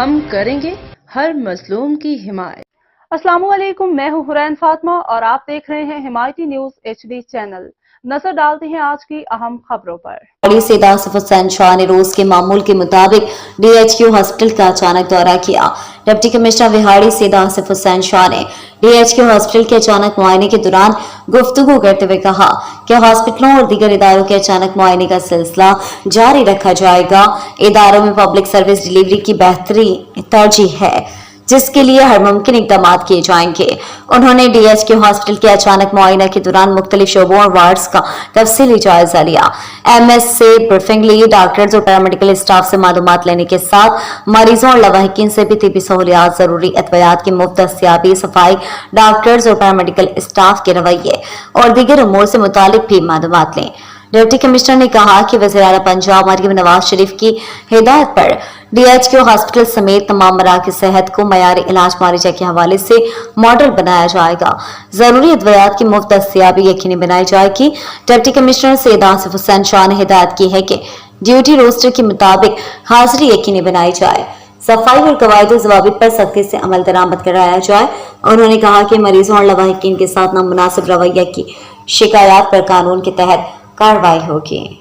हम करेंगे हर मजलूम की हिमायत। अस्सलाम वालेकुम, मैं हूं हुरैन फातिमा और आप देख रहे हैं हिमायती न्यूज HD चैनल। नजर डालते हैं आज की अहम खबरों पर। सैयद आसिफ हुसैन शाह ने रोज के मामूल के मुताबिक DHQ हॉस्पिटल का अचानक दौरा किया। डिप्टी कमिश्नर विहाड़ी सैयद आसिफ हुसैन शाह ने DHQ हॉस्पिटल के अचानक मुआयने के दौरान गुफ्तगू करते हुए कहा कि हॉस्पिटलों और दीगर इदारों के अचानक मुआयने का सिलसिला जारी रखा जाएगा। इदारों में पब्लिक सर्विस डिलीवरी की बेहतरी तरजीह है, जिसके लिए हर मुमकिन इकदाम किए जाएंगे। उन्होंने DHQ हॉस्पिटल के अचानक मुआयना के दौरान मुख्तलिफ शोबों और वार्ड्स का तफसीली जायजा लिया। MS से ब्रीफिंग ली, डॉक्टर्स और पैरामेडिकल स्टाफ से मालूमात लेने के साथ मरीजों और लवाहिकीन से भी तिब्बी सहूलियात, जरूरी अद्वियात की मुफ्त दस्तयाबी, सफाई, डॉक्टर्स और पैरामेडिकल स्टाफ के रवैये और दीगर उमूर से मुतालिक भी मालूमात लें। डिप्टी कमिश्नर ने कहा कि वज़ीर आला पंजाब मरियम नवाज शरीफ की हिदायत पर DHQ हॉस्पिटल समेत तमाम मराकज़ सेहत को मयारी इलाज मुआवजा के हवाले से मॉडल बनाया जाएगा। जरूरी अद्वियात की मुफ्त दस्तयाबी यकीनी बनाई जाएगी। डिप्टी कमिश्नर सैयद आसिफ हुसैन शाह ने हिदायत की है कि ड्यूटी रोस्टर के मुताबिक हाजिरी यकीनी बनाई जाए, सफाई और कवायद ज़वाबित पर सख्ती से अमल दरामद कराया जाए। उन्होंने कहा कि मरीजों और लवाहिकीन के साथ नामुनासिब रवैया की शिकायत पर कानून के तहत कार्रवाई होगी।